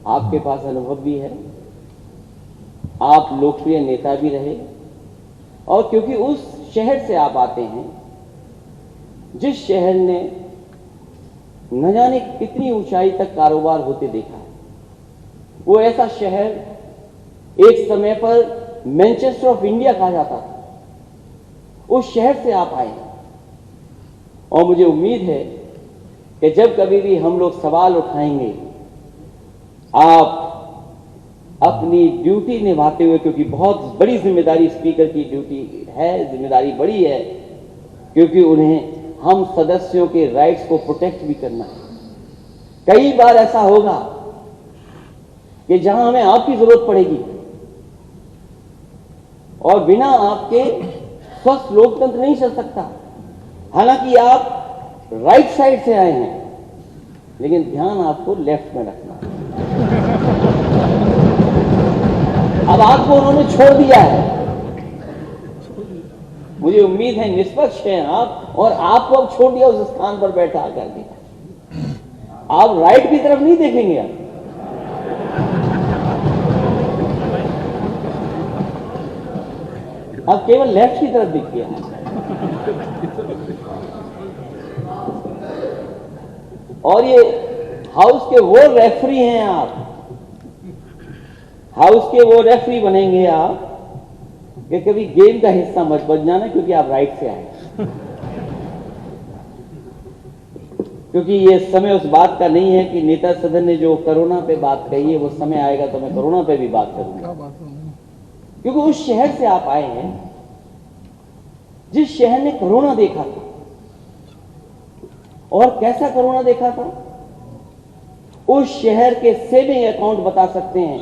आपके पास अनुभव भी है, आप लोकप्रिय नेता भी रहे, और क्योंकि उस शहर से आप आते हैं जिस शहर ने न जाने कितनी ऊंचाई तक कारोबार होते देखा है, वो ऐसा शहर एक समय पर मैनचेस्टर ऑफ इंडिया कहा जाता था, उस शहर से आप आए हैं। और मुझे उम्मीद है कि जब कभी भी हम लोग सवाल उठाएंगे, आप अपनी ड्यूटी निभाते हुए, क्योंकि बहुत बड़ी जिम्मेदारी स्पीकर की ड्यूटी है, जिम्मेदारी बड़ी है, क्योंकि उन्हें हम सदस्यों के राइट्स को प्रोटेक्ट भी करना है। कई बार ऐसा होगा कि जहां हमें आपकी जरूरत पड़ेगी और बिना आपके स्वस्थ लोकतंत्र नहीं चल सकता। हालांकि आप राइट साइड से आए हैं, लेकिन ध्यान आपको लेफ्ट में रखना है। अब आपको उन्होंने छोड़ दिया है, मुझे उम्मीद है निष्पक्ष हैं आप, और आपको अब छोड़ दिया, उस स्थान पर बैठा कर दिया। आप राइट की तरफ नहीं देखेंगे, अब केवल लेफ्ट की तरफ देखिए। और ये हाउस के वो रेफरी हैं, आप हाउस के वो रेफरी बनेंगे आप कि कभी गेम का हिस्सा मत बन जाना, क्योंकि आप राइट से आए। क्योंकि ये समय उस बात का नहीं है कि नेता सदन ने जो कोरोना पे बात कही है, वो समय आएगा तो मैं कोरोना पे भी बात करूंगा, क्योंकि उस शहर से आप आए हैं जिस शहर ने कोरोना देखा था। और कैसा कोरोना देखा था, उस शहर के सेविंग अकाउंट बता सकते हैं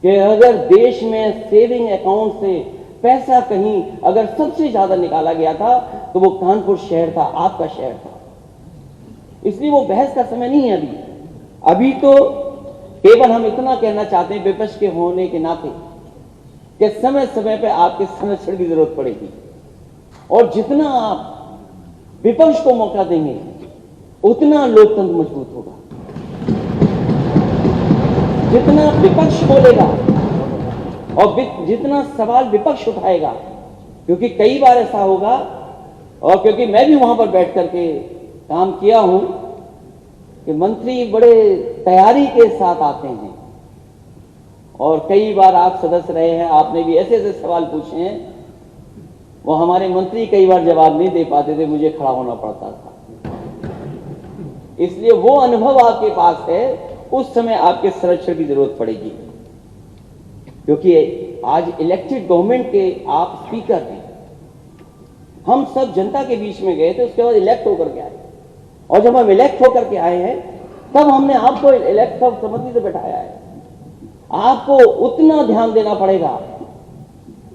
कि अगर देश में सेविंग अकाउंट से पैसा कहीं अगर सबसे ज्यादा निकाला गया था तो वो कानपुर शहर था, आपका शहर था। इसलिए वो बहस का समय नहीं है अभी तो केवल हम इतना कहना चाहते हैं विपक्ष के होने के नाते कि समय समय पर आपके संरक्षण की जरूरत पड़ेगी, और जितना आप विपक्ष को मौका देंगे उतना लोकतंत्र मजबूत होगा। जितना विपक्ष बोलेगा और जितना सवाल विपक्ष उठाएगा, क्योंकि कई बार ऐसा होगा, और क्योंकि मैं भी वहां पर बैठ करके काम किया हूं, कि मंत्री बड़े तैयारी के साथ आते हैं, और कई बार आप सदस्य रहे हैं, आपने भी ऐसे ऐसे सवाल पूछे हैं, वो हमारे मंत्री कई बार जवाब नहीं दे पाते थे, मुझे खड़ा होना पड़ता था। इसलिए वो अनुभव आपके पास है, उस समय आपके संरक्षण की जरूरत पड़ेगी, क्योंकि आज इलेक्टेड गवर्नमेंट के आप स्पीकर हैं। हम सब जनता के बीच में गए थे, उसके बाद इलेक्ट होकर के आए, और जब हम इलेक्ट होकर के आए हैं तब हमने आपको इलेक्ट सर्वसम्मति से बैठाया है। आपको उतना ध्यान देना पड़ेगा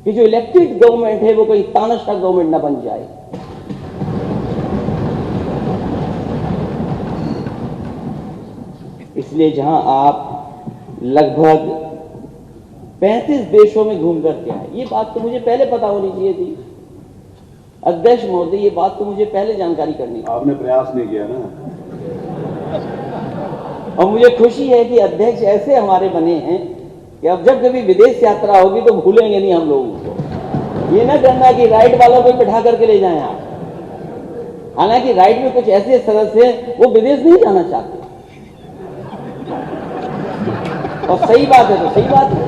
कि जो इलेक्टेड गवर्नमेंट है वो कोई तानाशाह गवर्नमेंट ना बन जाए। इसलिए जहां आप लगभग 35 देशों में घूम करके आए, ये बात तो मुझे पहले पता होनी चाहिए थी अध्यक्ष महोदय, ये बात तो मुझे पहले जानकारी करनी। आपने प्रयास नहीं किया ना। और मुझे खुशी है कि अध्यक्ष ऐसे हमारे बने हैं कि अब जब कभी विदेश यात्रा होगी तो भूलेंगे नहीं हम लोगों को। ये ना करना कि राइट वालों को बिठा करके ले जाएं आप। हालांकि राइट में कुछ ऐसे सदस्य हैं वो विदेश नहीं जाना चाहते, और सही बात है, तो सही बात है,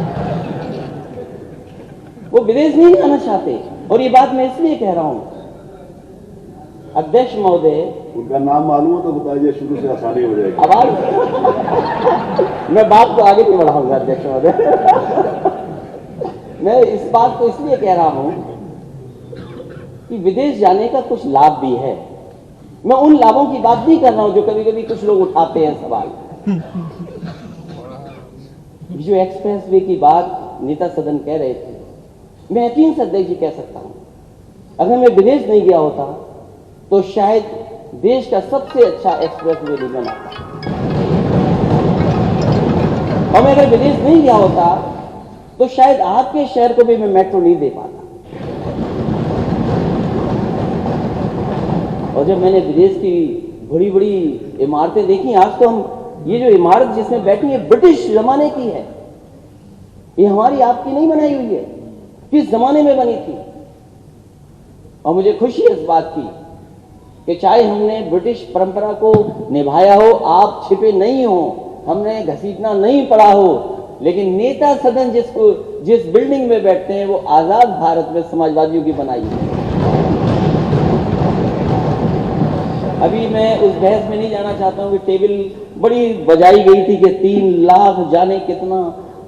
वो विदेश नहीं जाना चाहते। और ये बात मैं इसलिए कह रहा हूं अध्यक्ष महोदय, उनका नाम मालूम हो तो बताइए, शुरू से आसानी हो जाएगी। आवाज मैं बात को आगे नहीं बढ़ाऊंगा अध्यक्ष महोदय। मैं इस बात को इसलिए कह रहा हूं कि विदेश जाने का कुछ लाभ भी है। मैं उन लाभों की बात नहीं कर रहा हूं जो कभी कभी कुछ लोग उठाते हैं सवाल। जो एक्सप्रेस वे की बात नेता सदन कह रहे थे, मैं यकीन से अध्यक्ष जी कह सकता हूं, अगर मैं विदेश नहीं गया होता तो शायद देश का सबसे अच्छा एक्सप्रेस वे नहीं बना। और मैं अगर विदेश नहीं गया होता तो शायद आपके शहर को भी मैं मेट्रो नहीं दे पाता। और जब मैंने विदेश की बड़ी बड़ी इमारतें देखी, आज तो हम ये जो इमारत जिसमें बैठी है ब्रिटिश जमाने की है, ये हमारी आपकी नहीं बनाई हुई है, किस जमाने में बनी थी। और मुझे खुशी है इस बात की कि चाहे हमने ब्रिटिश परंपरा को निभाया हो, आप छिपे नहीं हो, हमने घसीटना नहीं पड़ा हो, लेकिन नेता सदन जिस बिल्डिंग में बैठते हैं वो आजाद भारत में समाजवादियों की बनाई है। अभी मैं उस बहस में नहीं जाना चाहता हूं कि टेबल बड़ी बजाई गई थी कि 3 लाख जाने कितना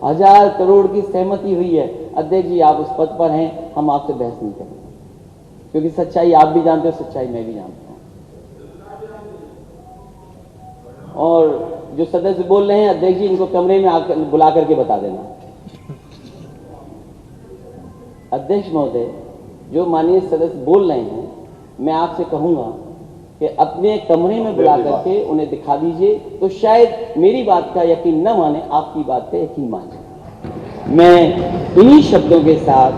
1000 करोड़ की सहमति हुई है। अध्यक्ष जी, आप उस पद पर हैं, हम आपसे बहस नहीं करेंगे, क्योंकि सच्चाई आप भी जानते हो, सच्चाई मैं भी जानता हूं। और जो सदस्य बोल रहे हैं, अध्यक्ष जी इनको कमरे में आकर बुला करके बता देना। अध्यक्ष महोदय, जो माननीय सदस्य बोल रहे हैं, मैं आपसे कहूंगा कि अपने कमरे में बुला करके उन्हें दिखा दीजिए, तो शायद मेरी बात का यकीन न माने, आपकी बात का यकीन मान जाए। मैं इन्हीं शब्दों के साथ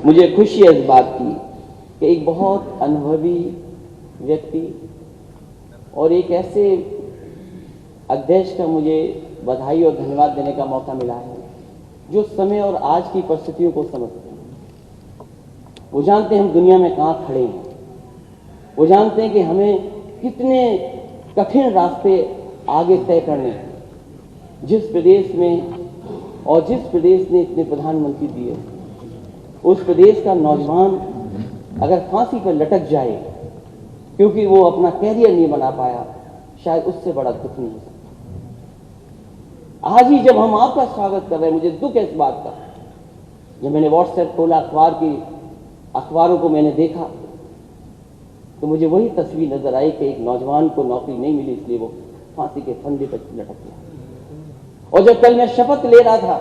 मुझे खुशी है इस बात की कि एक बहुत अनुभवी व्यक्ति और एक ऐसे अध्यक्ष का मुझे बधाई और धन्यवाद देने का मौका मिला है जो समय और आज की परिस्थितियों को समझते हैं। वो जानते हैं हम दुनिया में कहाँ खड़े हैं, वो जानते हैं कि हमें कितने कठिन रास्ते आगे तय करने हैं। जिस प्रदेश में और जिस प्रदेश ने इतने प्रधानमंत्री दिए, उस प्रदेश का नौजवान अगर फांसी पर लटक जाए क्योंकि वो अपना कैरियर नहीं बना पाया, शायद उससे बड़ा दुख नहीं हो सकता। आज ही जब हम आपका स्वागत कर रहे हैं, मुझे दुख है इस बात का। जब मैंने व्हाट्सएप खोला, अखबारों को मैंने देखा, तो मुझे वही तस्वीर नजर आई कि एक नौजवान को नौकरी नहीं मिली, इसलिए वो फांसी के फंदे पर लटक गया। और जब कल मैं शपथ ले रहा था,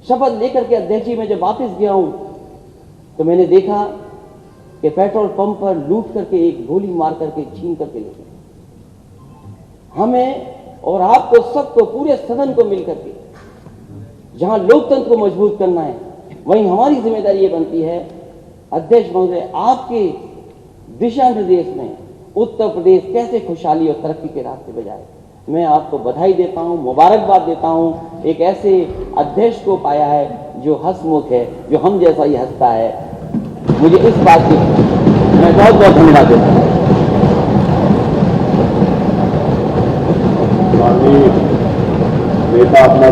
शपथ लेकर के अध्यक्ष जी मैं जब वापस गया हूं, तो मैंने देखा कि पेट्रोल पंप पर लूट करके एक गोली मार करके छीन करके ले गए। हमें और आपको, सबको, पूरे सदन को मिलकर के जहां लोकतंत्र को मजबूत करना है, वहीं हमारी जिम्मेदारी ये बनती है, अध्यक्ष महोदय, आपके दिशा निर्देश में उत्तर प्रदेश कैसे खुशहाली और तरक्की के रास्ते पे जाए। मैं आपको बधाई देता हूं, मुबारकबाद देता हूं। एक ऐसे अध्यक्ष को पाया है जो हंसमुख है, जो हम जैसा ही हंसता है। मुझे इस बात की मैं बहुत बहुत धन्यवाद देता हूं। नेता अपना